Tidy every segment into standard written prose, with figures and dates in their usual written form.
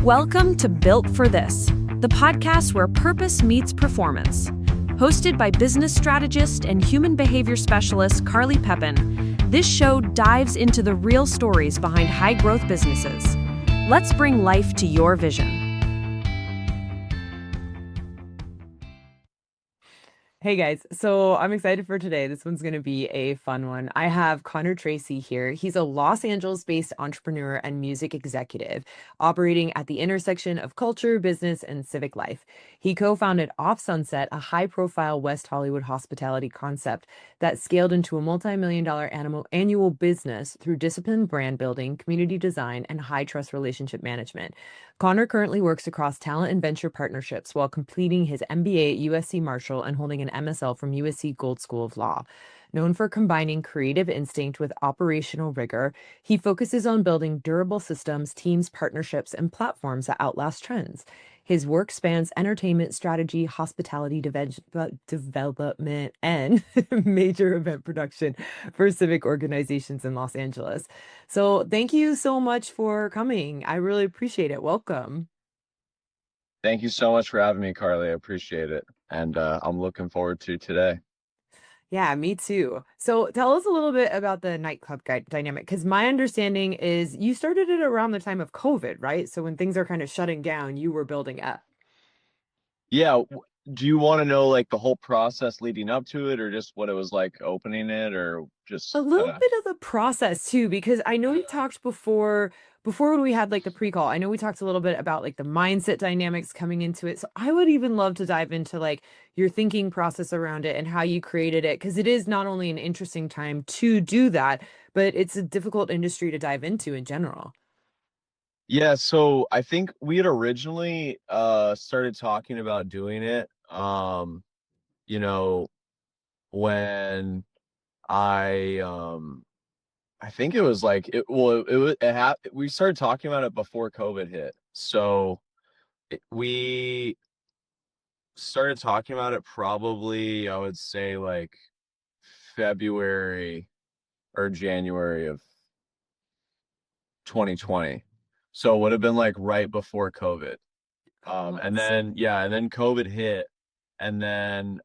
Welcome to Built for This, the podcast where purpose meets performance. Hosted by business strategist and human behavior specialist Carly Pepin, this show dives into the real stories behind high-growth businesses. Let's bring life to your vision. Hey guys, so I'm excited for today. This one's going to be a fun one. I have Connor Treacy here. He's a Los Angeles-based entrepreneur and music executive operating at the intersection of culture, business, and civic life. He co-founded OffSunset, a high-profile West Hollywood hospitality concept that scaled into a multi-million-dollar annual business through disciplined brand building, community design, and high-trust relationship management. Connor currently works across talent and venture partnerships while completing his MBA at USC Marshall and holding an MSL from USC Gold School of Law. Known for combining creative instinct with operational rigor, he focuses on building durable systems, teams, partnerships, and platforms that outlast trends. His work spans entertainment strategy, hospitality development, and major event production for civic organizations in Los Angeles. So thank you so much for coming. I really appreciate it. Welcome. Thank you so much for having me, Carly. I appreciate it. And I'm looking forward to today. Yeah, me too. So tell us a little bit about the nightclub dynamic, because my understanding is you started it around the time of COVID, right? So when things are kind of shutting down, you were building up. Yeah. Do you want to know like the whole process leading up to it or just what it was like opening it or A just kind little of? bit of the process too, because I know we talked before when we had like the pre-call, I know we talked a little bit about like the mindset dynamics coming into it. So I would even love to dive into like your thinking process around it and how you created it, because it is not only an interesting time to do that, but it's a difficult industry to dive into in general. Yeah, so I think we had originally started talking about doing it you know, when I think it was like we started talking about it before COVID hit. So we started talking about it probably, I would say like February or January of 2020. So it would have been like right before COVID. Couple And months. then yeah, and then COVID hit, and then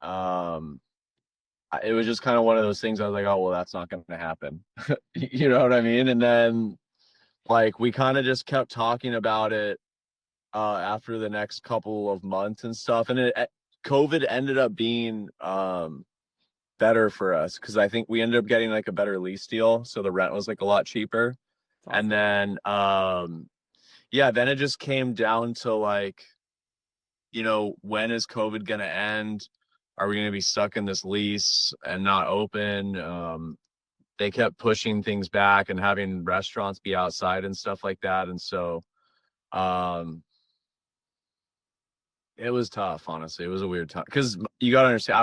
it was just kind of one of those things. I was like, oh well, that's not going to happen. You know what I mean? And then like we kind of just kept talking about it after the next couple of months and stuff, and COVID ended up being better for us because I think we ended up getting like a better lease deal, so the rent was like a lot cheaper. It's And awesome. then yeah, then it just came down to like, when is COVID gonna end? Are we gonna be stuck in this lease and not open? They kept pushing things back and having restaurants be outside and stuff like that. And so um it was tough, honestly. It was a weird time because you got to understand,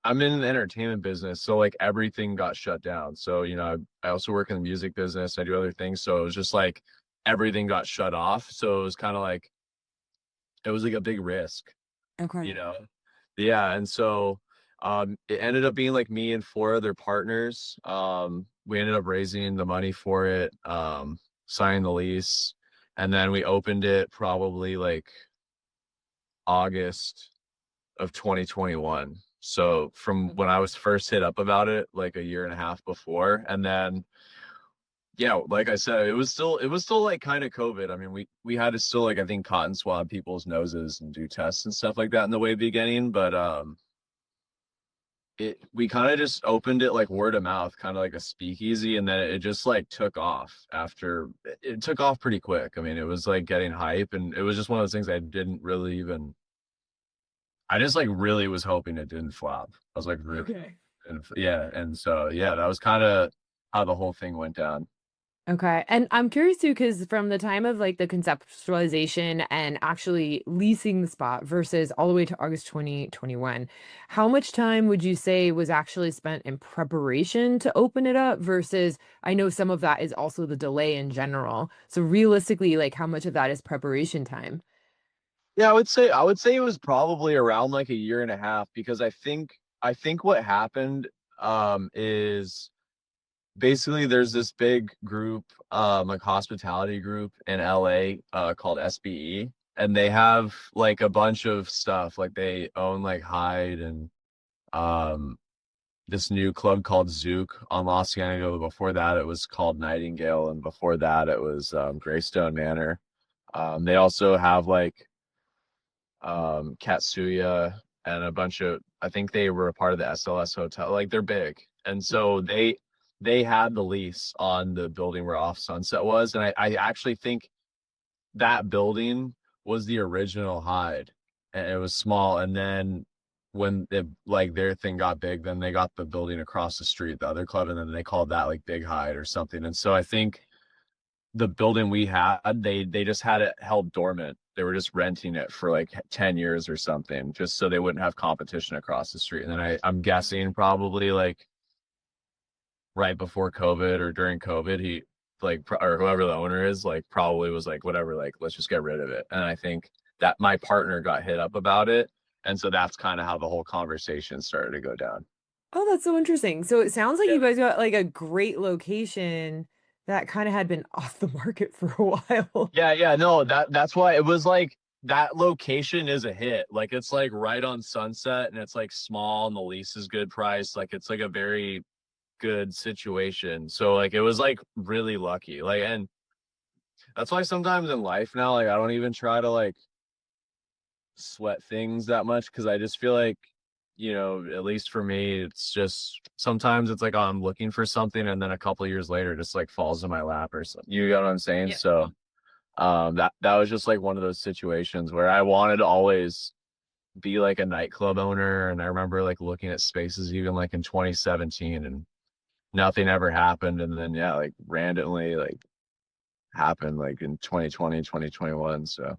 I'm in the entertainment business, so like everything got shut down. So I also work in the music business. I do other things, so it was just like everything got shut off. So it was kind of like it was like a big risk, Okay. you know. Yeah, and so it ended up being like me and four other partners. We ended up raising the money for it, signing the lease, and then we opened it probably like August of 2021. So from when I was first hit up about it, like a year and a half before, and then yeah, like I said, it was still like kind of COVID. I mean, we had to still like I think cotton swab people's noses and do tests and stuff like that in the way beginning, but we kind of just opened it like word of mouth, kind of like a speakeasy, and then it just like took off after it took off pretty quick. I mean, it was like getting hype, and it was just one of those things I didn't really even I just like really was hoping it didn't flop. I was like really, Okay. and yeah, and so yeah, that was kind of how the whole thing went down. Okay. And I'm curious too, because from the time of like the conceptualization and actually leasing the spot versus all the way to August 2021, how much time would you say was actually spent in preparation to open it up versus I know some of that is also the delay in general. So realistically, like how much of that is preparation time? Yeah, I would say it was probably around like a year and a half because I think what happened is basically there's this big group, like hospitality group in LA, called SBE, and they have like a bunch of stuff. Like they own like Hyde and um this new club called Zouk on Los Angeles. Before that, it was called Nightingale, and before that, it was Greystone Manor. They also have like Katsuya and a bunch of. I think they were a part of the SLS Hotel. Like they're big, and so they had the lease on the building where OffSunset was, and I actually think that building was the original Hyde, and it was small. And then when it, like their thing got big, then they got the building across the street, the other club, and then they called that like Big Hyde or something. And so I think the building we had, they just had it held dormant. They were just renting it for like 10 years or something, just so they wouldn't have competition across the street. And then I'm guessing probably like right before COVID or during COVID, he like or whoever the owner is, like probably was like, whatever, like let's just get rid of it. And I think that my partner got hit up about it. And so that's kind of how the whole conversation started to go down. Oh, that's so interesting. So it sounds like Yeah. you guys got like a great location that kind of had been off the market for a while. Yeah, no, that's why it was like that location is a hit. Like it's like right on Sunset and it's like small and the lease is good price. Like it's like a very good situation. So like it was like really lucky. Like, and that's why sometimes in life now, like I don't even try to like sweat things that much because I just feel like, at least for me, it's just sometimes it's like, oh, I'm looking for something and then a couple of years later it just like falls in my lap or something. You know what I'm saying? Yeah. So that was just like one of those situations where I wanted to always be like a nightclub owner. And I remember like looking at spaces even like in 2017 and nothing ever happened. And then yeah, like randomly like happened like in 2020, 2021. So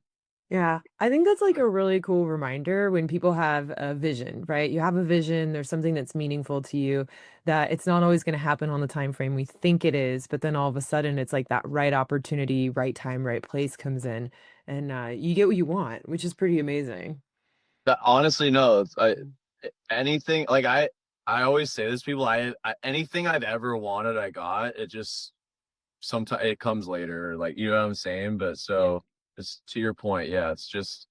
Yeah, I think that's like a really cool reminder when people have a vision, right? You have a vision, there's something that's meaningful to you that it's not always going to happen on the time frame we think it is, but then all of a sudden it's like that right opportunity, right time, right place comes in and you get what you want, which is pretty amazing. that honestly, no, anything like I always say this to people, anything I've ever wanted, I got. It just sometimes it comes later, like you know what I'm saying. But Yeah. so it's to your point, yeah, it's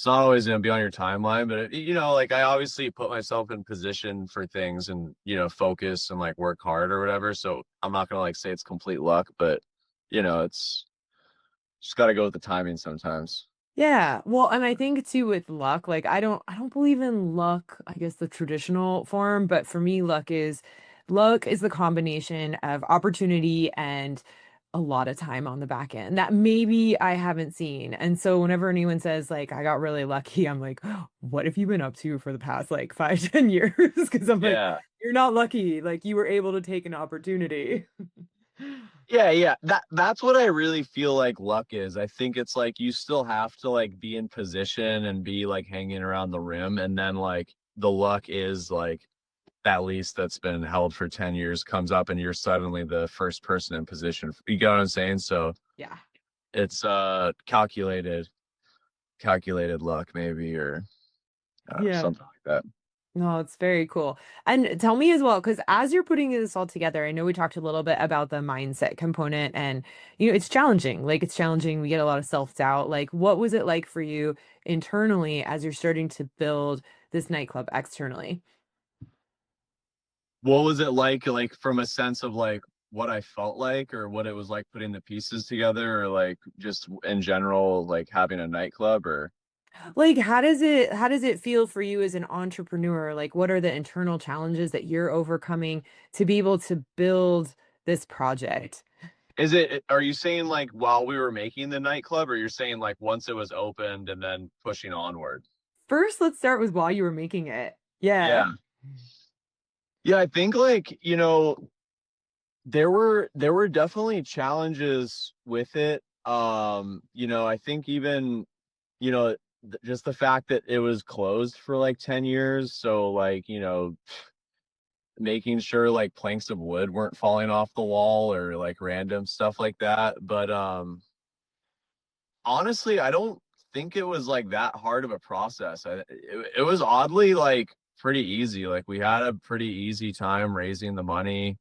not always gonna be on your timeline, but like I obviously put myself in position for things and focus and like work hard or whatever. So I'm not gonna like say it's complete luck, but it's just got to go with the timing sometimes. Yeah. Well, and I think too with luck, like I don't believe in luck, I guess the traditional form, but for me luck is the combination of opportunity and a lot of time on the back end that maybe I haven't seen. And so whenever anyone says like I got really lucky, I'm like, "Oh, what have you been up to for the past like 5, 10 years?" Because I'm like, Yeah. you're not lucky. Like you were able to take an opportunity. Yeah. That's what I really feel like luck is. I think it's like you still have to like be in position and be like hanging around the rim, and then like the luck is like that lease that's been held for 10 years comes up and you're suddenly the first person in position. You get what I'm saying? So Yeah. it's calculated luck maybe, or Yeah. something like that. No, it's very cool. And tell me as well, because as you're putting this all together, I know we talked a little bit about the mindset component and it's challenging. Like it's challenging. We get a lot of self-doubt. Like what was it like for you internally as you're starting to build this nightclub externally? What was it like from a sense of like what I felt like or what it was like putting the pieces together, or like just in general like having a nightclub, or Like how does it feel for you as an entrepreneur? Like what are the internal challenges that you're overcoming to be able to build this project? are you saying like while we were making the nightclub, or you're saying like once it was opened and then pushing onward? First, let's start with while you were making it. Yeah. Yeah. Yeah, I think like, there were definitely challenges with it. I think even, you know, just the fact that it was closed for like 10 years. So like, making sure like planks of wood weren't falling off the wall or like random stuff like that. But honestly, I don't think it was like that hard of a process. It was oddly like pretty easy. Like we had a pretty easy time raising the money.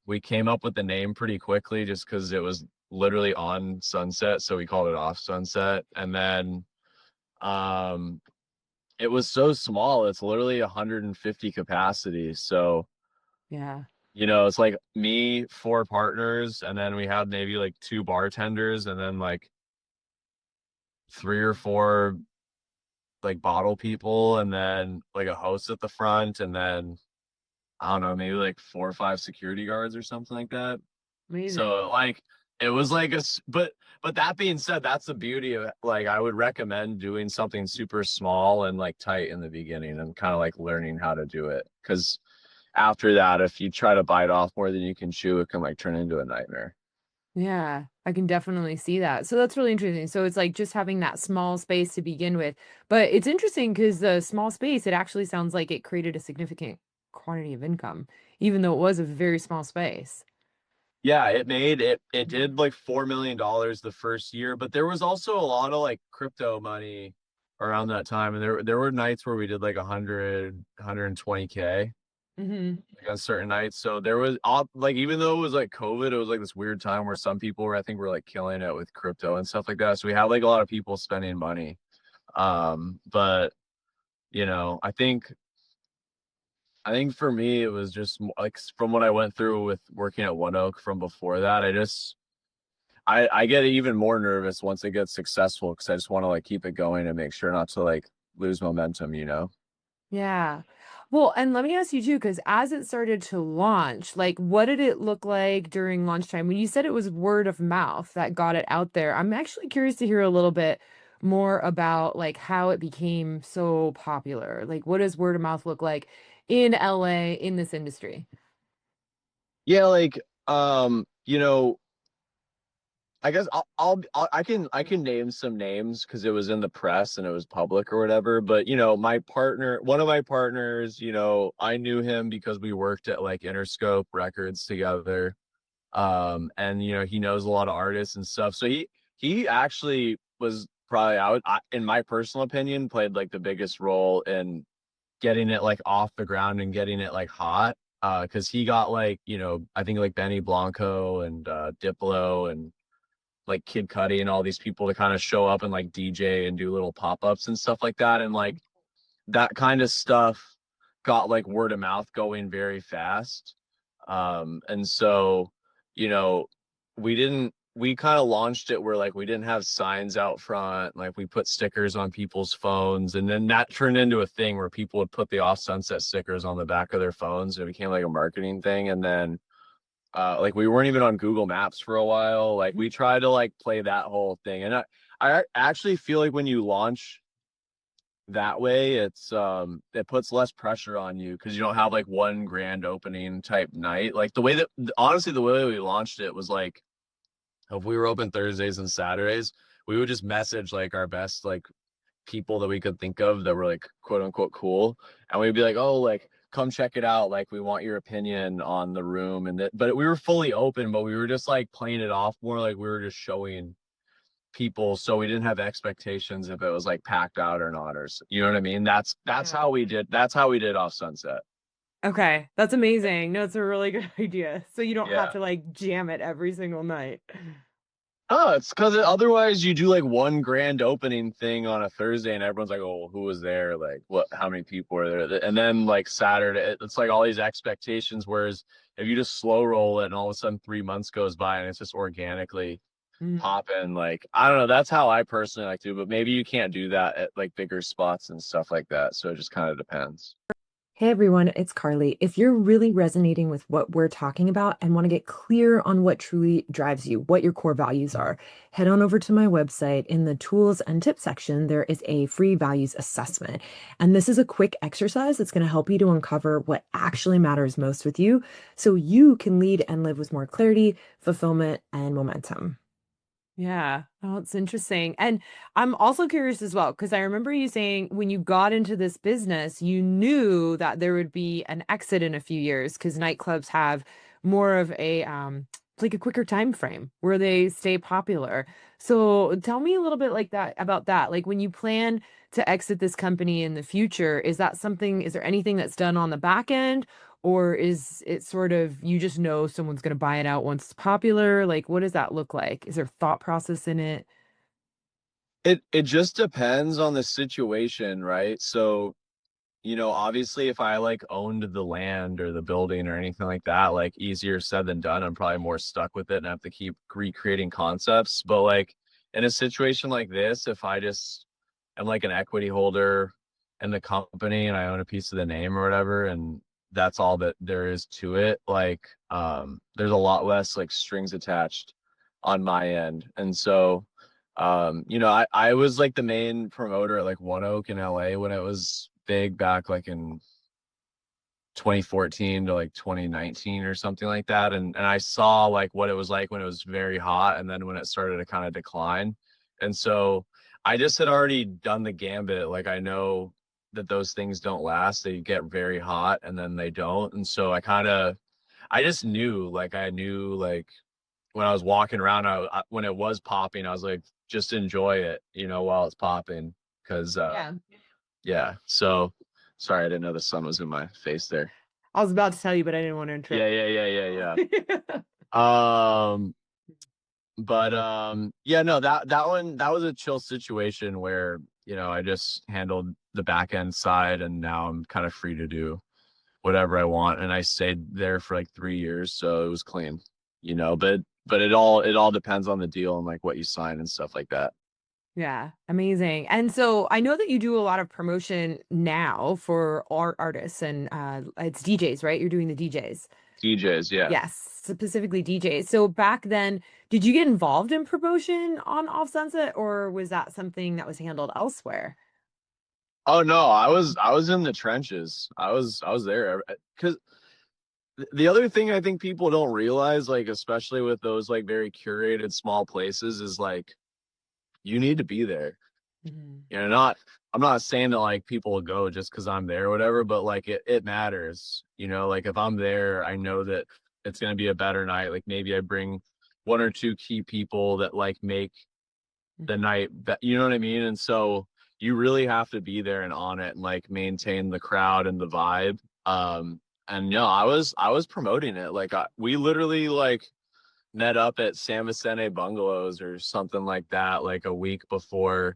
We came up with the name pretty quickly just because it was literally on Sunset, so we called it OffSunset. And then um, it was so small; it's literally 150 capacity. So Yeah. it's like me, four partners, and then we had maybe like two bartenders, and then like three or four like bottle people, and then like a host at the front, and then I don't know, maybe like four or five security guards or something like that. Amazing. So like it was like but that being said, that's the beauty of it. Like I would recommend doing something super small and like tight in the beginning and kind of like learning how to do it. Because after that, if you try to bite off more than you can chew, it can like turn into a nightmare. Yeah, I can definitely see that. So that's really interesting. So it's like just having that small space to begin with. But it's interesting because the small space, it actually sounds like it created a significant quantity of income, even though it was a very small space. Yeah, it did like $4 million the first year, but there was also a lot of like crypto money around that time. And there were nights where we did like 120K Hmm. like on certain nights. So there was like even though it was like COVID, it was like this weird time where some people were I think were like killing it with crypto and stuff like that. So we had like a lot of people spending money. But I think for me it was just like from what I went through with working at One Oak from before that, I get even more nervous once it gets successful because I just want to like keep it going and make sure not to like lose momentum. Yeah. Well, and let me ask you too, because as it started to launch, like what did it look like during launch time? When you said it was word of mouth that got it out there, I'm actually curious to hear a little bit more about like how it became so popular. Like what does word of mouth look like in LA in this industry? Yeah, like I guess I can name some names because it was in the press and it was public or whatever. But one of my partners, I knew him because we worked at like Interscope Records together. And he knows a lot of artists and stuff. So he actually was probably in my personal opinion, played like the biggest role in getting it like off the ground and getting it like hot. Because he got like I think like Benny Blanco and Diplo and like Kid Cudi and all these people to kind of show up and like DJ and do little pop-ups and stuff like that. And like that kind of stuff got like word of mouth going very fast. And so, you know, we kind of launched it where like we didn't have signs out front, like we put stickers on people's phones, and then that turned into a thing where people would put the off sunset stickers on the back of their phones. It became like a marketing thing. And then like we weren't even on Google Maps for a while. Like we tried to like play that whole thing. And I actually feel like when you launch that way, it puts less pressure on you because you don't have like one grand opening type night. Like the way that honestly the way we launched it was like if we were open Thursdays and Saturdays, we would just message like our best like people that we could think of that were like quote unquote cool, and we'd be like, oh, like come check it out, like we want your opinion on the room. And that, but we were fully open, but we were just like playing it off more like we were just showing people, so we didn't have expectations if it was like packed out or not, or you know what I mean. That's Yeah. how we did off Sunset. Okay, that's amazing. No, it's a really good idea. So you don't have Yeah. to like jam it every single night. Oh, it's because otherwise you do like one grand opening thing on a Thursday and everyone's like, oh, who was there? Like, what, how many people were there? And then like Saturday, it's like all these expectations. Whereas if you just slow roll it and all of a sudden 3 months goes by and it's just organically Mhm. popping, like, I don't know. That's how I personally like to, but maybe you can't do that at like bigger spots and stuff like that. So it just kind of depends. Hey everyone, it's Carly. If you're really resonating with what we're talking about and want to get clear on what truly drives you, what your core values are, head on over to my website. In the tools and tips section, there is a free values assessment. And this is a quick exercise that's going to help you to uncover what actually matters most with you so you can lead and live with more clarity, fulfillment, and momentum. Yeah. Oh, it's interesting. And I'm also curious as well, because I remember you saying when you got into this business, you knew that there would be an exit in a few years because nightclubs have more of a like a quicker time frame where they stay popular. So tell me a little bit like that about that. Like when you plan to exit this company in the future, is that something, is there anything that's done on the back end, Or is it sort of you just know someone's going to buy it out once it's popular? Like, what does that look like? Is there thought process in it? It just depends on the situation, right? So, obviously if I like owned the land or the building or anything like that, like easier said than done. I'm probably more stuck with it and have to keep recreating concepts. But like in a situation like this, if I just am like an equity holder in the company and I own a piece of the name or whatever, and that's all that there is to it, like there's a lot less like strings attached on my end. And so I was like the main promoter at like One Oak in LA when it was big back like in 2014 to like 2019 or something like that. And I saw like what it was like when it was very hot and then when it started to kind of decline. And so I just had already done the gambit. Like I know that those things don't last. They get very hot and then they don't. And so I just knew, like I knew like when I was walking around, when it was popping, I was like, just enjoy it, while it's popping. Cause Yeah. yeah. So sorry, I didn't know the sun was in my face there. I was about to tell you, but I didn't want to Yeah, interrupt. yeah, yeah, yeah, yeah. But yeah, no, that was a chill situation where, I just handled the back end side and now I'm kind of free to do whatever I want. And I stayed there for like 3 years, so it was clean, but it all depends on the deal and like what you sign and stuff like that. Yeah, amazing. And so I know that you do a lot of promotion now for art artists and it's DJs, right? You're doing the DJs. DJs, yeah. Yes, specifically DJs. So back then, did you get involved in promotion on Off Sunset or was that something that was handled elsewhere? Oh no, I was in the trenches. I was there because the other thing I think people don't realize, like especially with those like very curated small places, is like you need to be there. Mhm. Not I'm not saying that like people will go just because I'm there or whatever, but like it matters. Like if I'm there, I know that it's gonna be a better night. Like maybe I bring one or two key people that like make the night, you know what I mean? And so you really have to be there and on it and like maintain the crowd and the vibe. And no, I was promoting it. Like we literally like met up at San Vicente Bungalows or something like that, like a week before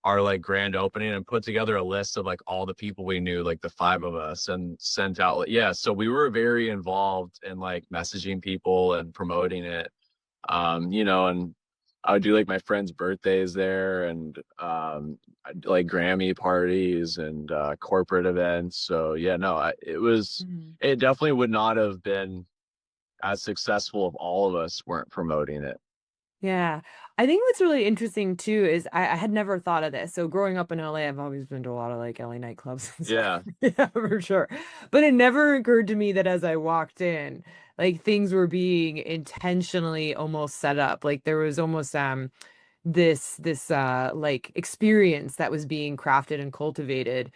our like grand opening and put together a list of like all the people we knew, like the five of us, and sent out. Yeah, so we were very involved in like messaging people and promoting it. And I would do like my friends' birthdays there and like Grammy parties and corporate events. So yeah, no, Mhm. it definitely would not have been as successful if all of us weren't promoting it. Yeah. I think what's really interesting too is I had never thought of this. So growing up in LA, I've always been to a lot of like LA nightclubs and stuff. Yeah. Yeah, for sure. But it never occurred to me that as I walked in, like things were being intentionally almost set up. Like there was almost this like experience that was being crafted and cultivated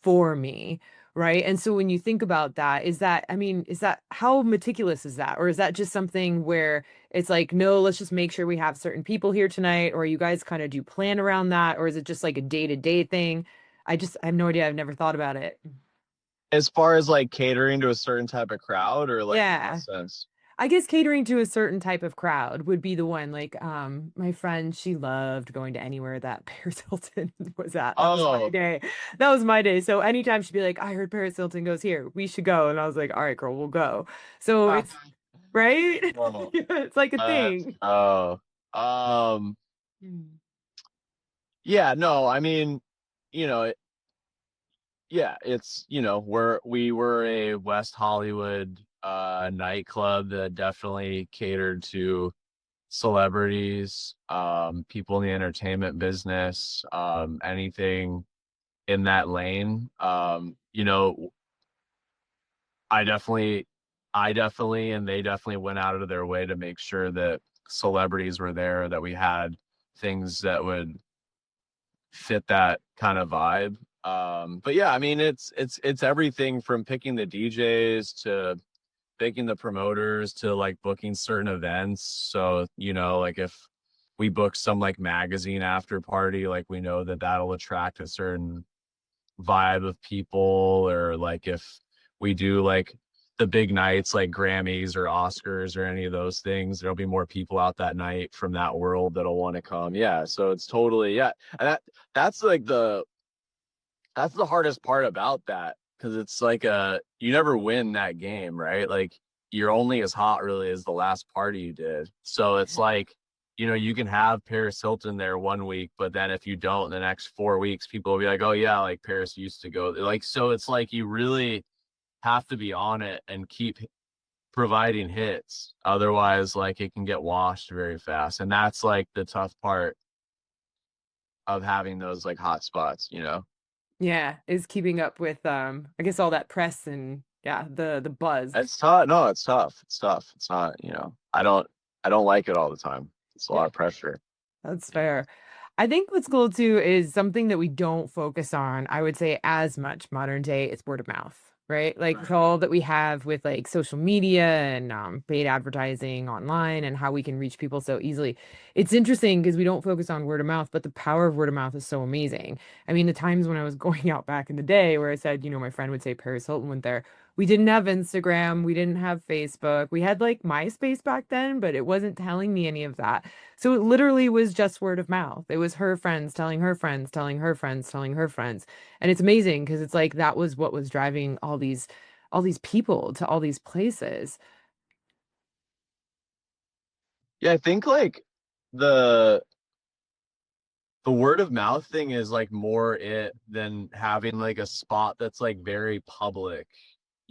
for me, right? And so when you think about that, is that, I mean, is that how meticulous is that? Or is that just something where it's like, no, let's just make sure we have certain people here tonight, or you guys kind of do plan around that, or is it just like a day-to-day thing? I have no idea. I've never thought about it. As far as like catering to a certain type of crowd or like in what Yeah. sense? I guess catering to a certain type of crowd would be the one. Like, my friend, she loved going to anywhere that Paris Hilton was at. That was my Oh, day. That was my day. So anytime she'd be like, I heard Paris Hilton goes here, we should go. And I was like, all right, girl, we'll go. So it's right. oh, Yeah, it's like a thing. oh, um, Mm. yeah, no, I mean, you know, yeah, it's, we were a West Hollywood nightclub that definitely catered to celebrities, people in the entertainment business, anything in that lane. I definitely, and they definitely went out of their way to make sure that celebrities were there, that we had things that would fit that kind of vibe. But yeah, I mean, it's everything from picking the DJs to picking the promoters to like booking certain events. So, like if we book some like magazine after party, like we know that that'll attract a certain vibe of people, or like if we do like the big nights like Grammys or Oscars or any of those things, there'll be more people out that night from that world that'll want to come. Yeah. So it's totally, yeah. And that's like that's the hardest part about that. Cause it's like you never win that game, right? Like you're only as hot really as the last party you did. So it's like, you can have Paris Hilton there one week, but then if you don't, the next 4 weeks, people will be like, oh yeah, like Paris used to go. Like, so it's like you really have to be on it and keep providing hits. Otherwise, like it can get washed very fast. And that's like the tough part of having those like hot spots. Yeah, is keeping up with I guess all that press and yeah, the buzz. It's tough. No, it's tough. It's tough. It's not, I don't like it all the time. It's a lot Yeah. of pressure. That's fair. I think what's cool too is something that we don't focus on, I would say, as much modern day is word of mouth, right? Like all that we have with like social media and paid advertising online and how we can reach people so easily. It's interesting because we don't focus on word of mouth, but the power of word of mouth is so amazing. I mean, the times when I was going out back in the day where I said, my friend would say Paris Hilton went there. We didn't have Instagram, we didn't have Facebook. We had like MySpace back then, but it wasn't telling me any of that. So it literally was just word of mouth. It was her friends telling her friends, telling her friends, telling her friends. And it's amazing because it's like that was what was driving all these people to all these places. Yeah, I think like the the word of mouth thing is like more it than having like a spot that's like very public.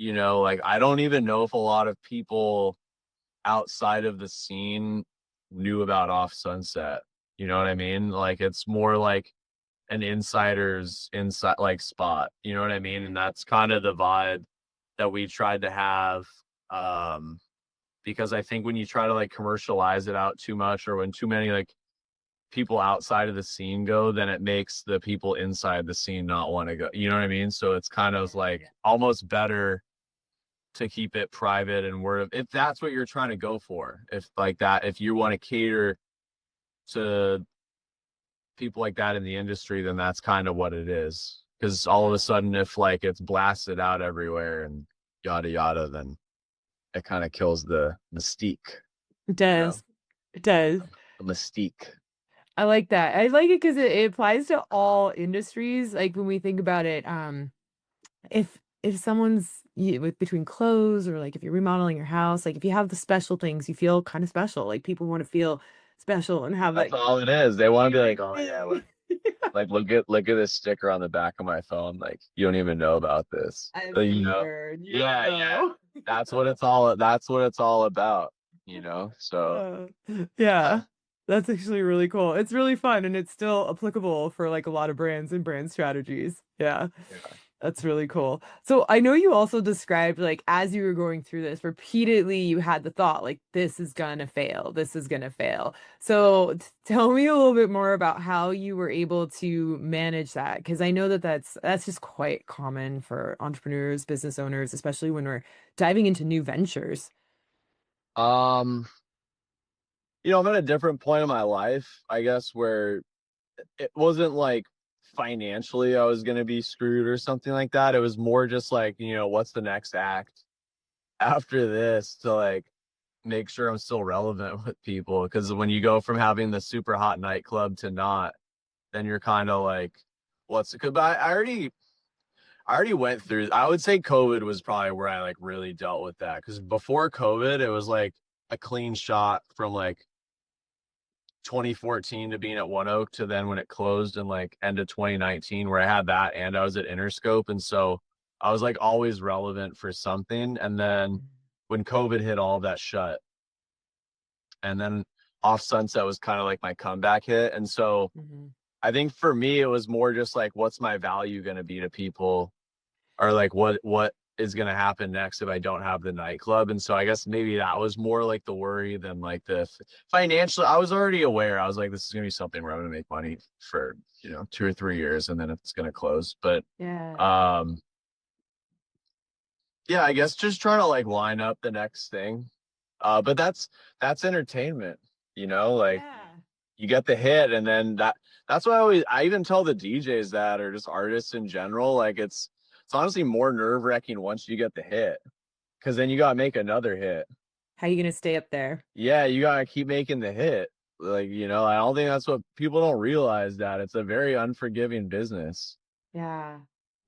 Like I don't even know if a lot of people outside of the scene knew about Off Sunset. You know what I mean? Like it's more like an insider's inside like spot. You know what I mean? And that's kind of the vibe that we tried to have. Because I think when you try to like commercialize it out too much or when too many like people outside of the scene go, then it makes the people inside the scene not want to go. You know what I mean? So it's kind of like almost better to keep it private and word of if that's what you're trying to go for. If like that, if you want to cater to people like that in the industry, then that's kind of what it is. Because all of a sudden, if like it's blasted out everywhere and yada yada, then it kind of kills the mystique, It you know, does. It does. the mystique. I like that. I like it because it applies to all industries. Like when we think about it, if someone's with between clothes or like if you're remodeling your house, like if you have the special things, you feel kind of special. Like people want to feel special and have That's like all it is. They want to be like, oh yeah, thing. like look at this sticker on the back of my phone. Like you don't even know about this. I'm You know? here. You Yeah, yeah. know. That's what it's all about. So Uh, uh, yeah, that's actually really cool. It's really fun and it's still applicable for like a lot of brands and brand strategies. Yeah, yeah. that's really cool. So I know you also described like as you were going through this, repeatedly you had the thought like this is gonna fail, this is gonna fail. So tell me a little bit more about how you were able to manage that because I know that that's just quite common for entrepreneurs, business owners, especially when we're diving into new ventures. Um, I'm at a different point in my life, I guess, where it wasn't like financially I was gonna be screwed or something like that. It was more just like, what's the next act after this to like make sure I'm still relevant with people. Because when you go from having the super hot nightclub to not, then you're kind of like, what's it? Because I already went through. I would say COVID was probably where I like really dealt with that. Because before COVID, it was like a clean shot from like 2014 to being at One Oak to then when it closed in like end of 2019 where I had that and I was at Interscope. And so I was like always relevant for something. And then when COVID hit, all of that shut. And then Off Sunset was kind of like my comeback hit. And so Mhm. I think for me, it was more just like, what's my value going to be to people? Or like, what is going to happen next if I don't have the nightclub? And so I guess maybe that was more like the worry than like the financial. I was already aware. I was like, this is going to be something where I'm going to make money for, 2 or 3 years and then it's going to close. But, Yeah. um, yeah, I guess just trying to like line up the next thing. But that's entertainment, like Yeah. you get the hit and then that's why I even tell the DJs that or just artists in general, like it's it's honestly more nerve-wracking once you get the hit, because then you gotta make another hit. How are you gonna stay up there? Yeah, you gotta keep making the hit. Like, I don't think that's what people don't realize, that it's a very unforgiving business. Yeah.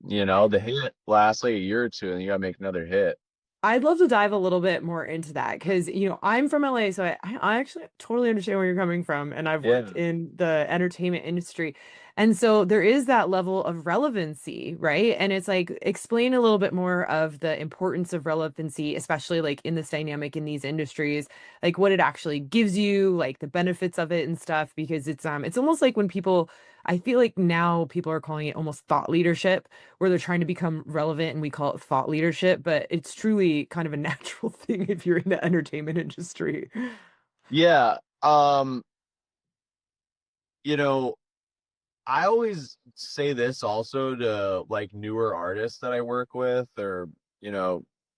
The hit lasts like a year or two and you gotta make another hit. I'd love to dive a little bit more into that because, I'm from LA, so I actually totally understand where you're coming from, and I've worked Yeah. in the entertainment industry. And so there is that level of relevancy, right? And it's like, explain a little bit more of the importance of relevancy, especially like in this dynamic in these industries, like what it actually gives you, like the benefits of it and stuff, because it's almost like when people, I feel like now people are calling it almost thought leadership, where they're trying to become relevant, and we call it thought leadership, but it's truly kind of a natural thing if you're in the entertainment industry. Yeah. You know, I always say this also to like newer artists that I work with, or,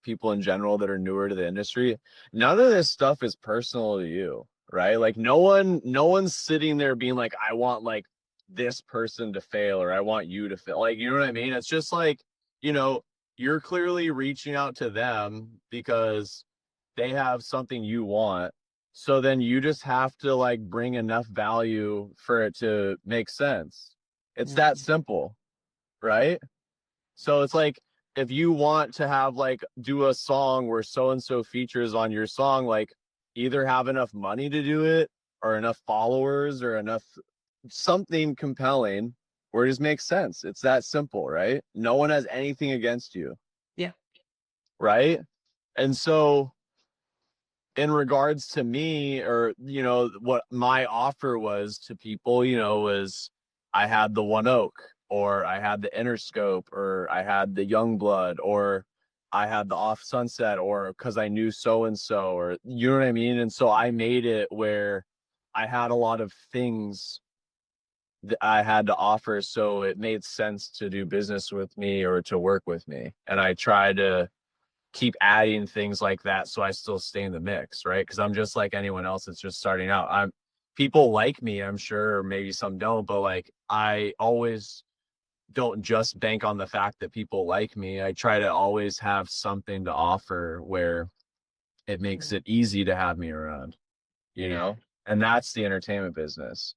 people in general that are newer to the industry. None of this stuff is personal to you, right? Like no one's sitting there being like, I want like this person to fail, or I want you to fail. Like, you know what I mean? It's just like, you know, you're clearly reaching out to them because they have something you want. So then you just have to like bring enough value for it to make sense. It's Yeah. that simple, right? So it's like, if you want to have like do a song where so and so features on your song, like either have enough money to do it, or enough followers, or enough something compelling where it just makes sense. It's that simple, right? No one has anything against you, Yeah. right? And so in regards to me, or what my offer was to people, was I had the One Oak, or I had the Interscope, or I had the Young Blood, or I had the OffSunset, or because I knew so and so, or you know what I mean. And so I made it where I had a lot of things that I had to offer, so it made sense to do business with me or to work with me. And I try to keep adding things like that so I still stay in the mix, right? Because I'm just like anyone else that's just starting out. People like me, I'm sure, or maybe some don't, but like I always don't just bank on the fact that people like me. I try to always have something to offer where it makes it easy to have me around, you know? And that's the entertainment business.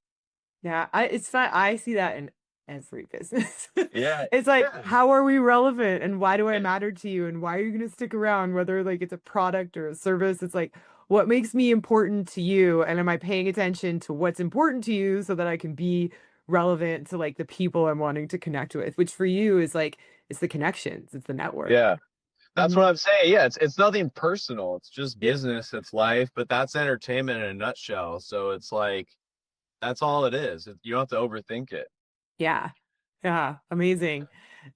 Yeah, it's fine. I see that in every business. Yeah. It's like, Yeah. how are we relevant and why do I matter to you and why are you going to stick around, whether like it's a product or a service? It's like, what makes me important to you? And am I paying attention to what's important to you so that I can be relevant to like the people I'm wanting to connect with, which for you is like, it's the connections, it's the network. Yeah. That's Hmm. what I'm saying. Yeah, it's nothing personal. It's just Yeah. business, it's life, but that's entertainment in a nutshell. So it's like that's all it is. You don't have to overthink it. Yeah. Yeah. Amazing.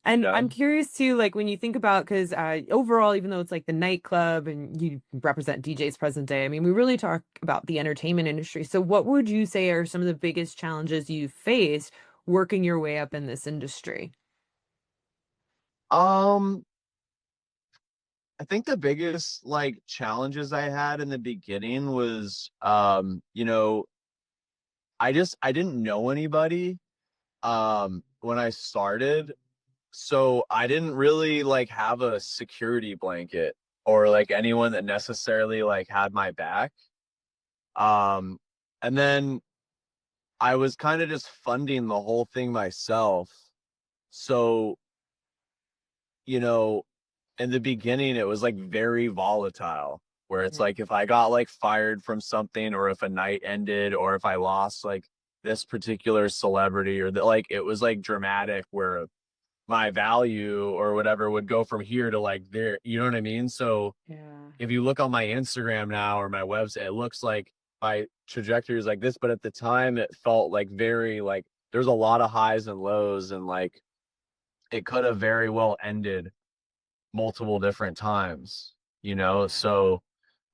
And Yeah. I'm curious too, like when you think about, because overall, even though it's like the nightclub and you represent DJs present day, I mean, we really talk about the entertainment industry. So, what would you say are some of the biggest challenges you faced working your way up in this industry? Um, I think the biggest like challenges I had in the beginning was I didn't know anybody when I started. So I didn't really like have a security blanket, or like anyone that necessarily like had my back. Um, and then I was kind of just funding the whole thing myself. So, you know, in the beginning, it was like very volatile, where it's Mhm. like if I got like fired from something, or if a night ended, or if I lost like this particular celebrity, or that, like it was like dramatic, where my value or whatever would go from here to like there. You know what I mean? So Yeah. if you look on my Instagram now, or my website, it looks like my trajectory is like this, but at the time it felt like very like there's a lot of highs and lows, and like it could have very well ended multiple different times, Yeah. So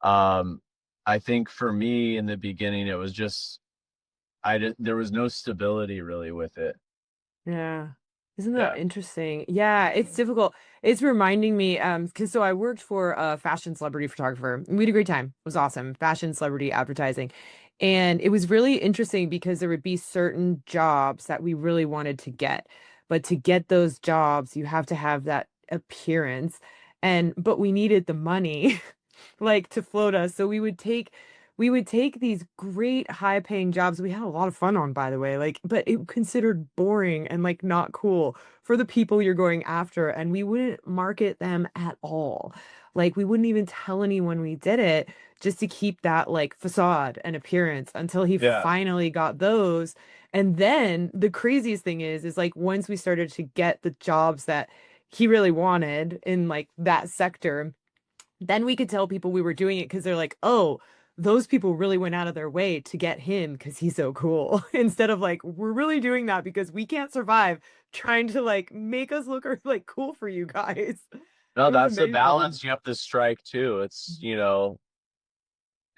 um I think for me in the beginning it was just there was no stability really with it. Yeah. Isn't that Yeah. interesting? Yeah, it's difficult. It's reminding me, because so I worked for a fashion celebrity photographer. We had a great time. It was awesome. Fashion celebrity advertising. And it was really interesting because there would be certain jobs that we really wanted to get. But to get those jobs, you have to have that appearance. And but we needed the money like to float us. So we would take these great high paying jobs we had a lot of fun on, by the way, like, but it considered boring and like not cool for the people you're going after. And we wouldn't market them at all. Like we wouldn't even tell anyone we did it just to keep that like facade and appearance until he Yeah. finally got those. And then the craziest thing is like once we started to get the jobs that he really wanted in like that sector, then we could tell people we were doing it because they're like, oh, those people really went out of their way to get him because he's so cool. Instead of like, we're really doing that because we can't survive trying to like make us look like cool for you guys. No, It was that's the amazing. balance you have to strike too. It's,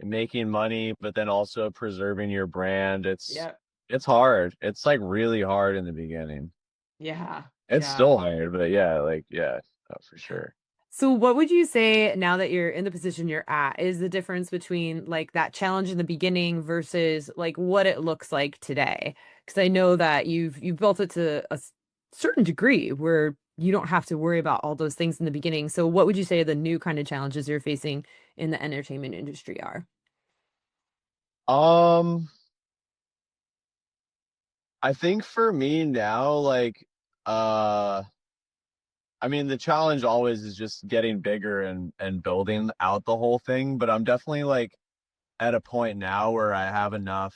making money, but then also preserving your brand. Yeah. It's hard. It's like really hard in the beginning. Yeah. It's Yeah. still hard, but yeah, like yeah, for sure. So what would you say now that you're in the position you're at is the difference between like that challenge in the beginning versus like what it looks like today? Because I know that you've built it to a certain degree where you don't have to worry about all those things in the beginning. So what would you say the new kind of challenges you're facing in the entertainment industry are? Um, I think for me now, like, uh, I mean, the challenge always is just getting bigger and building out the whole thing. But I'm definitely like at a point now where I have enough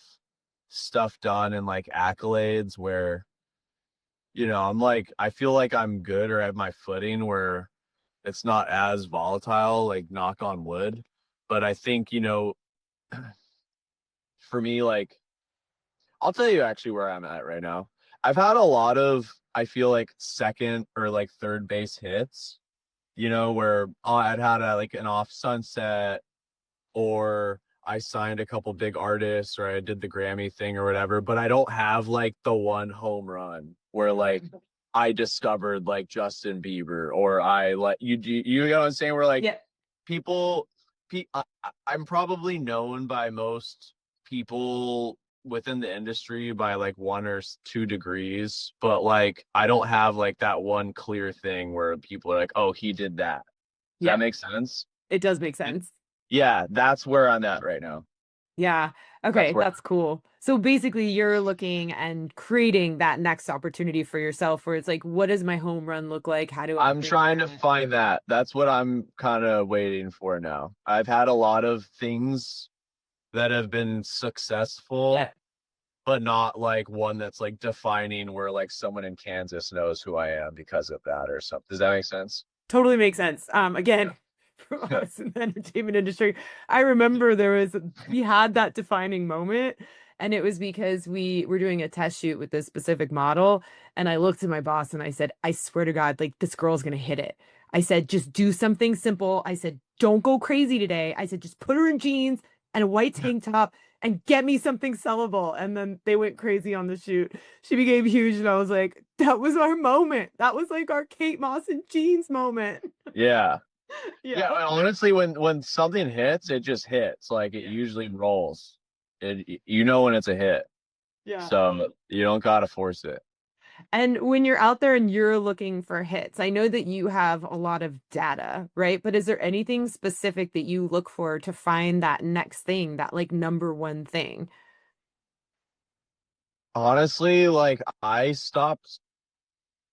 stuff done and like accolades where, I'm like, I feel like I'm good or at my footing where it's not as volatile, like knock on wood. But I think, for me, like, I'll tell you actually where I'm at right now. I've had a lot of, I feel like second or like third base hits, where I'd had like an off sunset or I signed a couple big artists or I did the Grammy thing or whatever, but I don't have like the one home run where like I discovered like Justin Bieber or I like you know what I'm saying? Where like Yeah. people, I'm probably known by most people within the industry by like 1 or 2 degrees, but like I don't have like that one clear thing where people are like, oh, he did that. Does that Yeah. make sense? It does make sense. Yeah, that's where I'm at right now. Yeah. That's Okay, where that's cool. So basically, you're looking and creating that next opportunity for yourself where it's like, what does my home run look like? How do I I'm bring trying to that? find that. That's what I'm kind of waiting for now. I've had a lot of things that have been successful, Yeah. but not like one that's like defining where like someone in Kansas knows who I am because of that or something. Does that make sense? Totally makes sense. Again, for Yeah. us in the entertainment industry, I remember we had that defining moment, and it was because we were doing a test shoot with this specific model, and I looked at my boss and I said, I swear to God, like this girl's gonna hit it. I said, just do something simple. I said, don't go crazy today. I said, just put her in jeans and a white tank top and get me something sellable. And then they went crazy on the shoot. She became huge, and I was like, that was our moment. That was like our Kate Moss and jeans moment. Yeah. Yeah, Yeah. honestly, when something hits, it just hits. Like it Yeah. usually rolls. When it's a hit. Yeah. So you don't gotta force it. And when you're out there and you're looking for hits, I know that you have a lot of data, right? But is there anything specific that you look for to find that next thing, that like number one thing? Honestly, like I stopped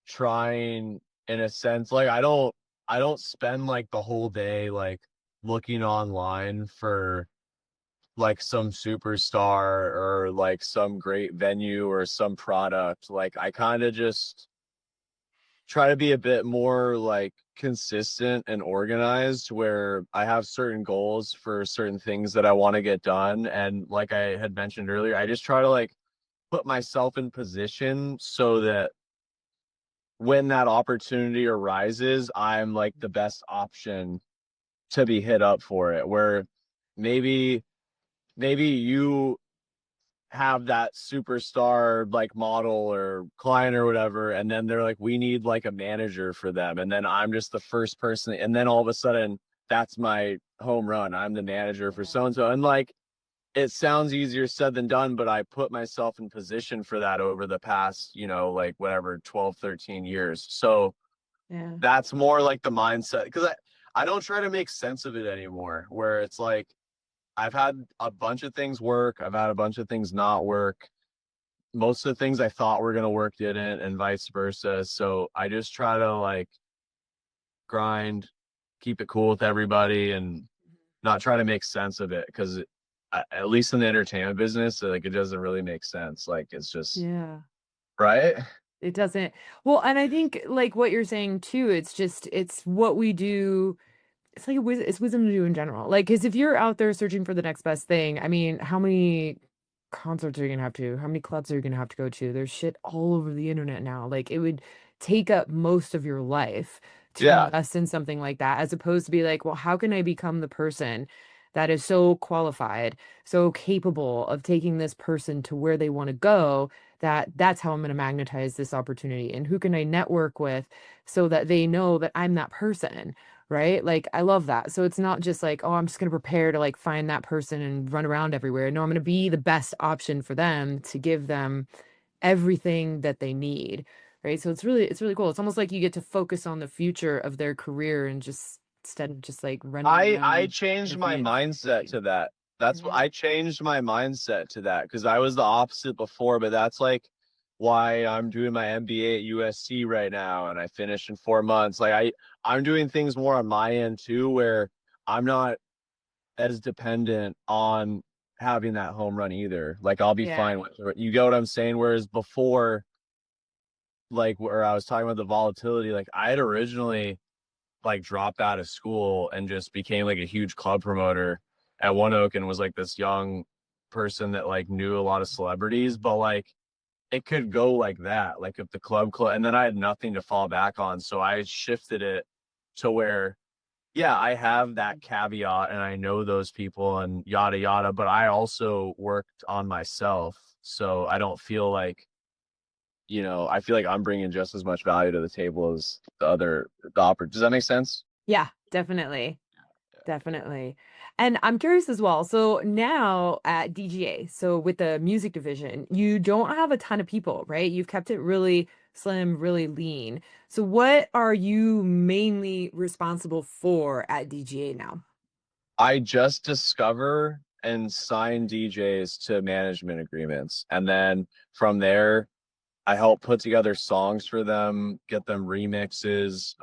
trying in a sense. Like I don't spend like the whole day like looking online for like some superstar or like some great venue or some product. Like I kind of just try to be a bit more like consistent and organized where I have certain goals for certain things that I want to get done. And like I had mentioned earlier, I just try to like put myself in position so that when that opportunity arises, I'm like the best option to be hit up for it. Where maybe you have that superstar like model or client or whatever, and then they're like, we need like a manager for them, and then I'm just the first person, and then all of a sudden that's my home run. I'm the manager for so and so, and like it sounds easier said than done, but I put myself in position for that over the past, like whatever 12, 13 years. So Yeah. That's more like the mindset because I don't try to make sense of it anymore. Where it's like I've had a bunch of things work, I've had a bunch of things not work. Most of the things I thought were gonna work didn't, and vice versa. So I just try to like grind, keep it cool with everybody, and not try to make sense of it because at least in the entertainment business, like it doesn't really make sense. Like it's just Yeah. right. It doesn't. Well, and I think like what you're saying too, it's just it's what we do. It's like it's wisdom to do in general. Like, because if you're out there searching for the next best thing, I mean, how many concerts are you gonna have to? How many clubs are you gonna have to go to? There's shit all over the internet now. Like, it would take up most of your life to Yeah. invest in something like that, as opposed to be like, well, how can I become the person that is so qualified, so capable of taking this person to where they want to go? That's how I'm going to magnetize this opportunity. And who can I network with so that they know that I'm that person? Right? Like, I love that. So it's not just like, oh, I'm just going to prepare to like find that person and run around everywhere. No, I'm going to be the best option for them to give them everything that they need. Right? So it's really cool. It's almost like you get to focus on the future of their career and just instead of just like running I around changed my every inch of the mindset city. to that. That's what Mhm. I changed my mindset to that because I was the opposite before, but that's like why I'm doing my MBA at USC right now and I finished in 4 months. Like I'm doing things more on my end too, where I'm not as dependent on having that home run either. Like I'll be Yeah. fine with it. You get what I'm saying? Whereas before, like where I was talking about the volatility, like I had originally like dropped out of school and just became like a huge club promoter at One Oak and was like this young person that like knew a lot of celebrities, but like it could go like that. Like if the club and then I had nothing to fall back on. So I shifted it to where, yeah, I have that caveat and I know those people and yada yada, but I also worked on myself. So I don't feel like, I feel like I'm bringing just as much value to the table as the opera. Does that make sense? Yeah, definitely. Definitely. And I'm curious as well. So now at DGA, so with the music division, you don't have a ton of people, right? You've kept it really slim, really lean. So what are you mainly responsible for at DGA now? I just discover and sign DJs to management agreements. And then from there, I help put together songs for them, get them remixes,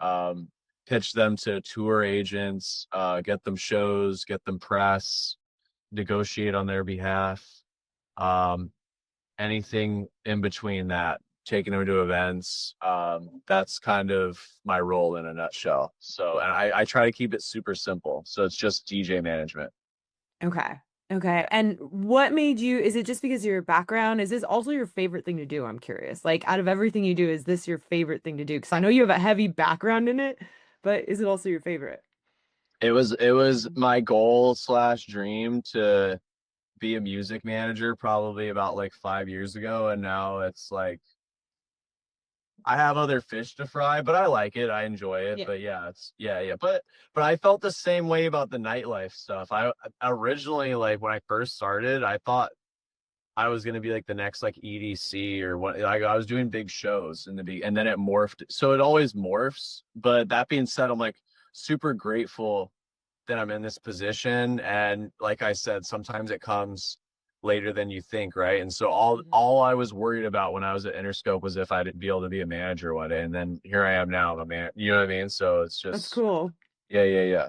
pitch them to tour agents, get them shows, get them press, negotiate on their behalf. Um, Anything in between that, taking them to events. That's kind of my role in a nutshell. So, and I try to keep it super simple. So it's just DJ management. Okay. Okay. And what made you, is it just because of your background? Is this also your favorite thing to do? I'm curious. Like, out of everything you do, is this your favorite thing to do? Because I know you have a heavy background in it, but is it also your favorite? It was my goal slash dream to be a music manager probably about like 5 years ago. And now it's like I have other fish to fry, but I like it. I enjoy it. Yeah. But yeah, yeah. But I felt the same way about the nightlife stuff. I originally like when I first started, I thought I was gonna be like the next like EDC or what. Like I was doing big shows in the and then it morphed. So it always morphs. But that being said, I'm like super grateful that I'm in this position. And like I said, sometimes it comes later than you think, right? And so Mhm. all I was worried about when I was at Interscope was if I'd be able to be a manager one day. And then here I am now, I'm a man. You know what I mean? So it's That's just cool. yeah, yeah, yeah.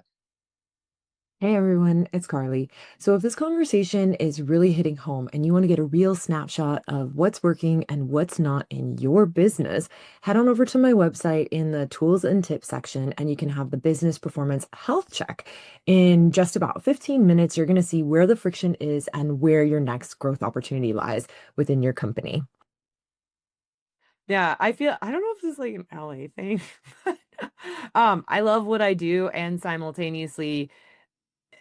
Hey everyone, it's Carly. So, if this conversation is really hitting home and you want to get a real snapshot of what's working and what's not in your business, head on over to my website in the tools and tips section and you can have the business performance health check. In just about 15 minutes, you're going to see where the friction is and where your next growth opportunity lies within your company. Yeah, I don't know if this is like an LA thing. I love what I do and simultaneously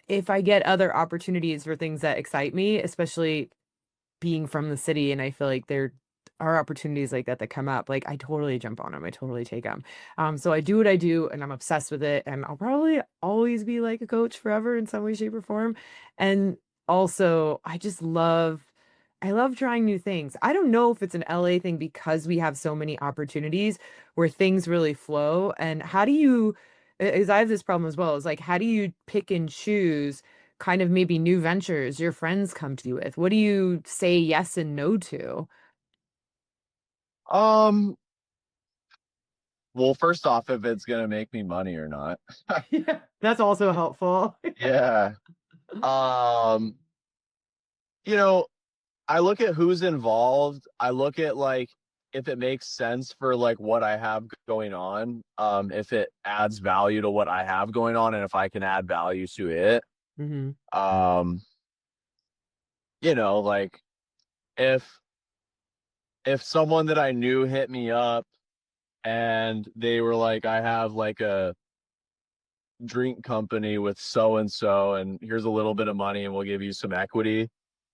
if I get other opportunities for things that excite me, especially being from the city, and I feel like there are opportunities like that that come up, like I totally jump on them. I totally take them. So I do what I do, and I'm obsessed with it, and I'll probably always be like a coach forever in some way, shape, or form. And also, I just love I love trying new things. I don't know if it's an LA thing because we have so many opportunities where things really flow. And how do you, as I have this problem as well, is like, how do you pick and choose kind of maybe new ventures your friends come to you with? What do you say yes and no to? Um, well, first off, if it's gonna make me money or not. Yeah, that's also helpful. Yeah. Um, you know, I look at who's involved. I look at like if it makes sense for like what I have going on, if it adds value to what I have going on and if I can add value to it. Hmm. Um, like if someone that I knew hit me up and they were like, I have like a drink company with so and so, and here's a little bit of money and we'll give you some equity.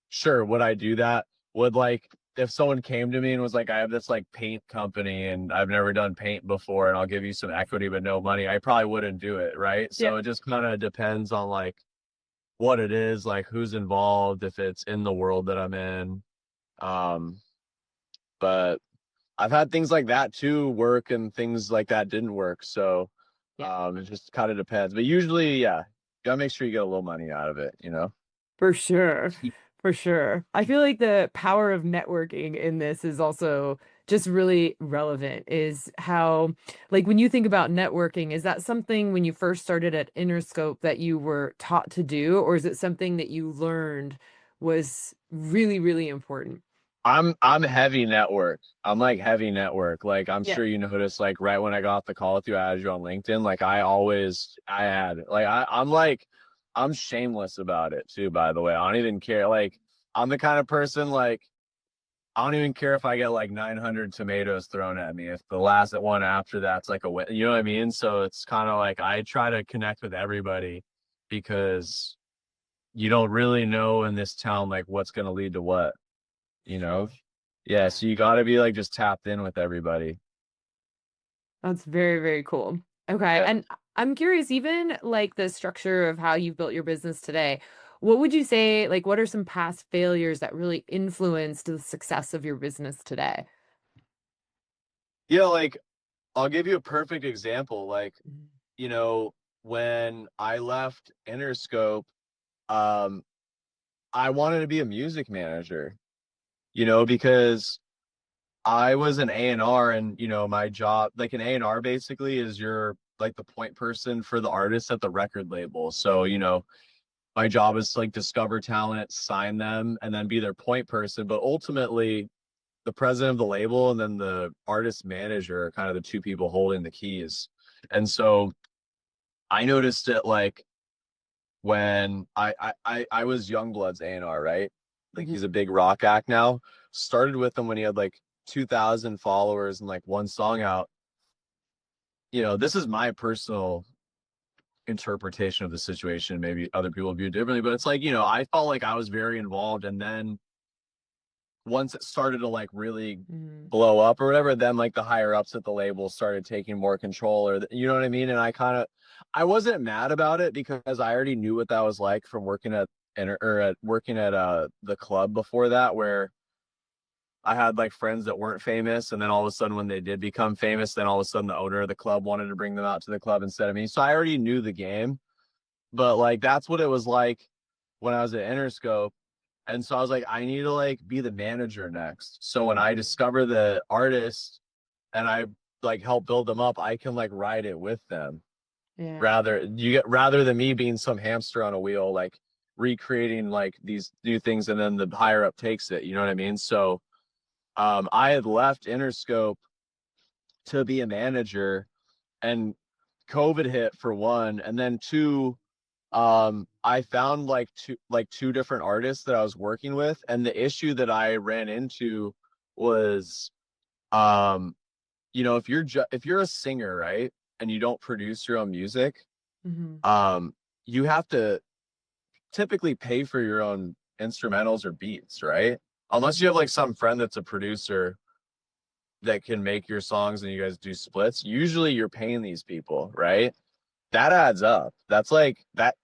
Sure, would I do that? Would like if someone came to me and was like, I have this like paint company and I've never done paint before and I'll give you some equity but no money, I probably wouldn't do it, right? Yeah, So it just kind of depends on like what it is, like who's involved, if it's in the world that I'm in. Um, but I've had things like that too work and things like that didn't work. So yeah. it just kind of depends. But usually, yeah, gotta make sure you get a little money out of it. For sure. For sure. I feel like the power of networking in this is also just really relevant is how, like, when you think about networking, is that something when you first started at Interscope that you were taught to do, or is it something that you learned was really, really important? I'm heavy network. I'm like heavy network. Like I'm Yeah. sure you noticed like right when I got off the call with you, I added you on LinkedIn. Like I had like I'm like I'm shameless about it too, by the way. I don't even care. Like I'm the kind of person like I don't even care if I get like 900 tomatoes thrown at me. If the last one after that's like a win, you know what I mean? So it's kind of like I try to connect with everybody because you don't really know in this town like what's going to lead to what, you know? Yeah, so you got to be like just tapped in with everybody. That's very, very cool. Okay. Yeah. And I'm curious, even like the structure of how you've built your business today, what would you say, like, what are some past failures that really influenced the success of your business today? Yeah, like I'll give you a perfect example. Like, Mhm. you know, when I left Interscope, um, I wanted to be a music manager, because I was an A&R and, my job, like an A&R basically is you're like the point person for the artist at the record label. So, my job is to like discover talent, sign them, and then be their point person. But ultimately, the president of the label and then the artist manager are kind of the two people holding the keys. And so I noticed it like when I was Youngblood's A&R, right? Like Mhm. he's a big rock act now. Started with him when he had like 2,000 followers and like one song out. This is my personal interpretation of the situation. Maybe other people view it differently, but it's like, I felt like I was very involved. And then once it started to like really Mhm. blow up or whatever, then like the higher ups at the label started taking more control or you know what I mean? And I wasn't mad about it because I already knew what that was like from working at working at the club before that, where I had like friends that weren't famous, and then all of a sudden when they did become famous, then all of a sudden the owner of the club wanted to bring them out to the club instead of me. So I already knew the game, but like that's what it was like when I was at Interscope. And so I was like, I need to like be the manager next. So when I discover the artist and I like help build them up, I can like ride it with them. Yeah. Rather than me being some hamster on a wheel, like recreating like these new things and then the higher up takes it. You know what I mean? So I had left Interscope to be a manager and COVID hit for one, and then two, I found like two different artists that I was working with, and the issue that I ran into was, um, if you're a singer, right, and you don't produce your own music, Mhm. you have to typically pay for your own instrumentals or beats, right? Unless you have like some friend that's a producer that can make your songs and you guys do splits. Usually you're paying these people, right? That adds up. That's like that.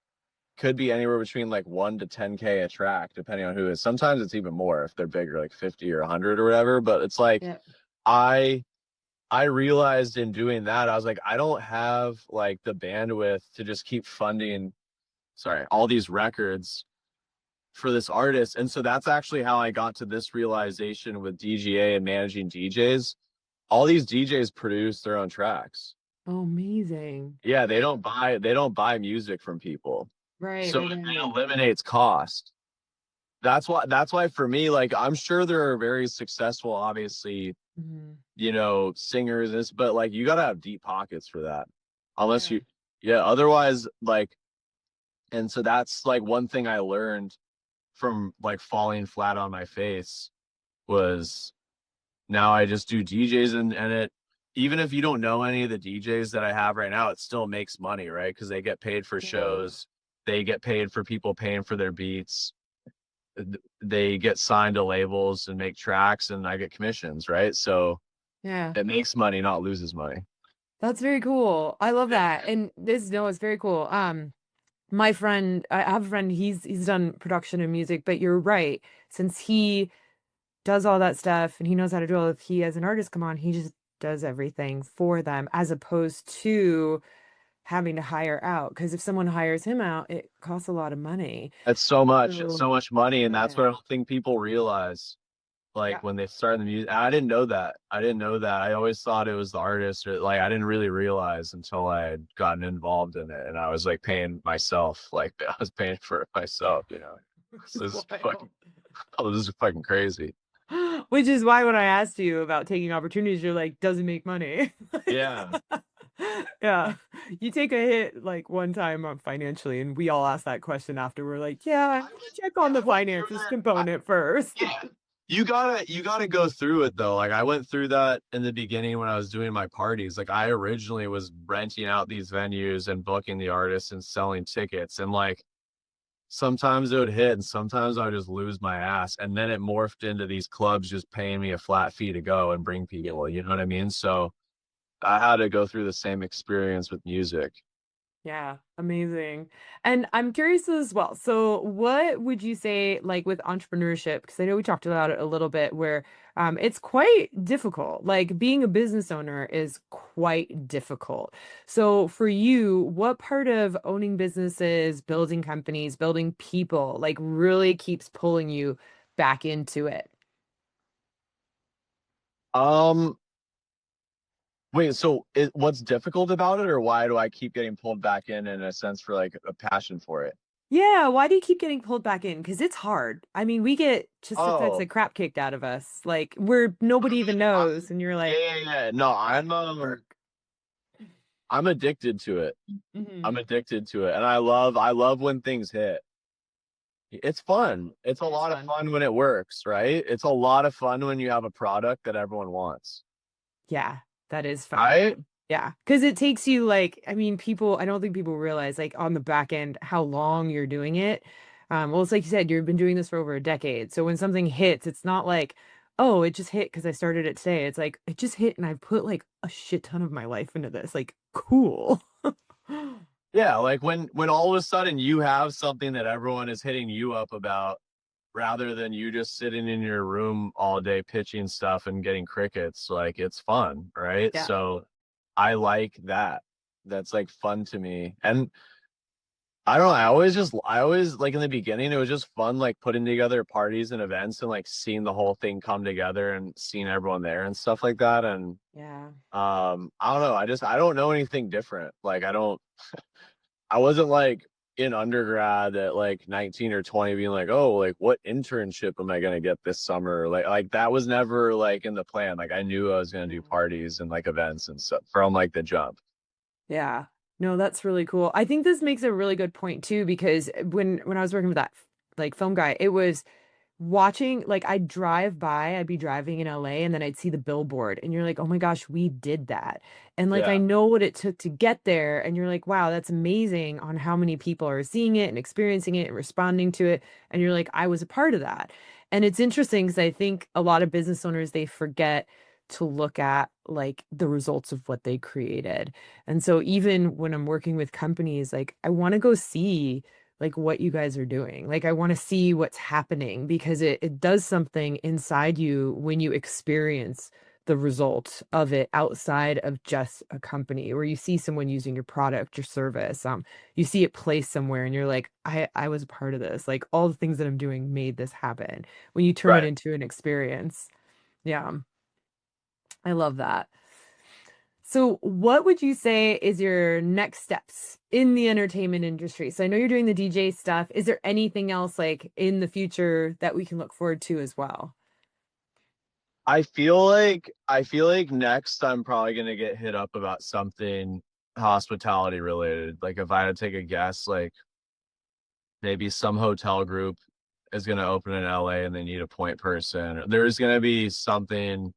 could be anywhere between like 1 to 10K a track, depending on who it is. Sometimes it's even more if they're bigger, like 50 or 100 or whatever. But it's like Yeah. I I realized in doing that, I was like, I don't have like the bandwidth to just keep funding, sorry, all these records for this artist. And so that's actually how I got to this realization with DGA and managing DJs. All these DJs produce their own tracks. Oh, amazing. Yeah, they don't buy music from people. Right, So right, it right. eliminates cost. That's why for me, like I'm sure there are very successful, obviously, Mhm. singers and this, but like you gotta have deep pockets for that. Unless Yeah. you yeah, otherwise like and so that's like one thing I learned from like falling flat on my face was now I just do DJs and it even if you don't know any of the DJs that I have right now, it still makes money, right? Because they get paid for Yeah. shows, they get paid for people paying for their beats, they get signed to labels and make tracks, and I get commissions, right? So Yeah. it makes money, not loses money. That's very cool. I love that. And this, no, it's very cool. My friend, I have a friend, he's done production and music, but you're right. Since he does all that stuff and he knows how to do all, if he has an artist come on, he just does everything for them as opposed to having to hire out. Because if someone hires him out, it costs a lot of money. It's So so much money, and that's yeah. what I don't think people realize. Like Yeah. when they start the music, I didn't know that. I didn't know that. I always thought it was the artist, or like I didn't really realize until I had gotten involved in it, and I was like paying myself, like I was paying for it myself. Which This is is wild. fucking, oh, this is fucking crazy. Which is why when I asked you about taking opportunities, you're like, doesn't make money. Yeah. Yeah. You take a hit like one time on financially, and we all ask that question after. We're like, yeah, check on Yeah, the I went through finances that. component first. Yeah. You gotta go through it though. Like I went through that in the beginning when I was doing my parties. Like I originally was renting out these venues and booking the artists and selling tickets. And like sometimes it would hit and sometimes I would just lose my ass. And then it morphed into these clubs just paying me a flat fee to go and bring Yep. people. You know what I mean? So I had to go through the same experience with music. Yeah, amazing. And I'm curious as well. So, what would you say, like with entrepreneurship? Because I know we talked about it a little bit, where it's quite difficult. Like being a business owner is quite difficult. So, for you, what part of owning businesses, building companies, building people, like really keeps pulling you back into it? Um, Wait, so what's difficult about it, or why do I keep getting pulled back in a sense for like a passion for it? Yeah, why do you keep getting pulled back in? Because it's hard. I mean, we get just sometimes the Oh, crap kicked out of us, like where nobody even knows, and you're yeah, like, yeah, yeah. No, work. I'm addicted to it. Hmm. I'm addicted to it, and I love when things hit. It's fun. It's a It is lot of fun. fun when it works, right? It's a lot of fun when you have a product that everyone wants. Yeah, that is fun. Right? Yeah, because it takes you like, I mean, people, I don't think people realize like on the back end how long you're doing it. Well, it's like you said, you've been doing this for over a decade. So when something hits, it's not like, oh, it just hit because I started it today. It's like it just hit and I've put like a shit ton of my life into this. Like, cool. Yeah, like when all of a sudden you have something that everyone is hitting you up about rather than you just sitting in your room all day pitching stuff and getting crickets, like it's fun, right? Yeah. So I like that. That's like fun to me. And I don't know, I always like in the beginning it was just fun like putting together parties and events and like seeing the whole thing come together and seeing everyone there and stuff like that. And Yeah. I don't know, I don't know anything different. Like I wasn't like in undergrad at like 19 or 20 being like, oh, like what internship am I gonna get this summer? Like that was never like in the plan. Like I knew I was gonna do Yeah. parties and like events and stuff from like the jump. Yeah. No, that's really cool. I think this makes a really good point too, because when I was working with that like film guy, it was watching like I'd drive by, I'd be driving in LA and then I'd see the billboard and you're like, "Oh my gosh, we did that." And like I Yeah. know what it took to get there and you're like, "Wow, that's amazing on how many people are seeing it and experiencing it and responding to it." And you're like, "I was a part of that." And it's interesting because I think a lot of business owners they forget to look at like the results of what they created. And so even when I'm working with companies, like I want to go see like what you guys are doing. Like I want to see what's happening because it does something inside you when you experience the result of it outside of just a company where you see someone using your product, your service. You see it placed somewhere and you're like, I was a part of this. Like all the things that I'm doing made this happen. When you turn it Right. into an experience. Yeah, I love that. So, what would you say is your next steps in the entertainment industry? So, I know you're doing the DJ stuff. Is there anything else like in the future that we can look forward to as well? I feel like next I'm probably gonna get hit up about something hospitality related. Like if I had to take a guess, like maybe some hotel group is gonna open in LA and they need a point person. There's gonna be something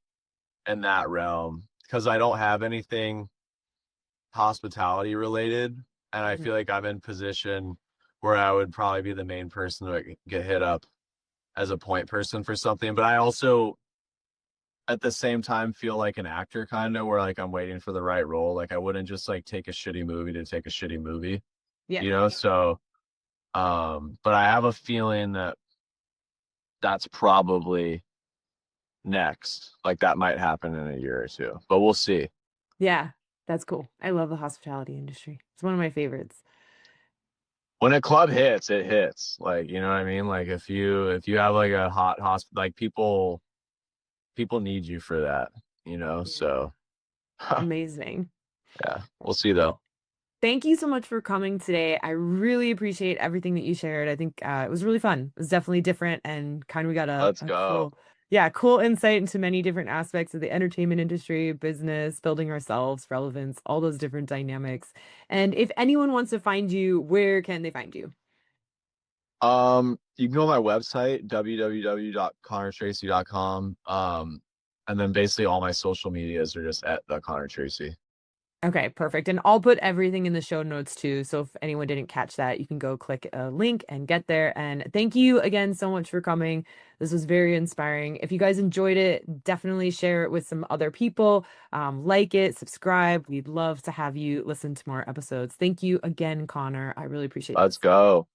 in that realm because I don't have anything hospitality related, and I Mhm. feel like I'm in position where I would probably be the main person to get hit up as a point person for something. But I also at the same time feel like an actor kind of where like I'm waiting for the right role. Like I wouldn't just like take a shitty movie to take a shitty movie, Yeah. you know? So but I have a feeling that that's probably next. Like that might happen in a year or two. But we'll see. Yeah. That's cool. I love the hospitality industry. It's one of my favorites. When a club hits, it hits. Like, you know what I mean? Like if you have like a hot hospital, like people need you for that, you know? Yeah. So Amazing. yeah, we'll see though. Thank you so much for coming today. I really appreciate everything that you shared. I think it was really fun. It was definitely different and kind of we got Let's a go. cool, yeah, cool insight into many different aspects of the entertainment industry, business, building ourselves, relevance, all those different dynamics. And if anyone wants to find you, where can they find you? You can go on my website, www.connortracy.com. And then basically all my social medias are just at the Connor Treacy. Okay, perfect. And I'll put everything in the show notes too. So if anyone didn't catch that, you can go click a link and get there. And thank you again so much for coming. This was very inspiring. If you guys enjoyed it, definitely share it with some other people. Like it, subscribe. We'd love to have you listen to more episodes. Thank you again, Connor. I really appreciate Let's this. go.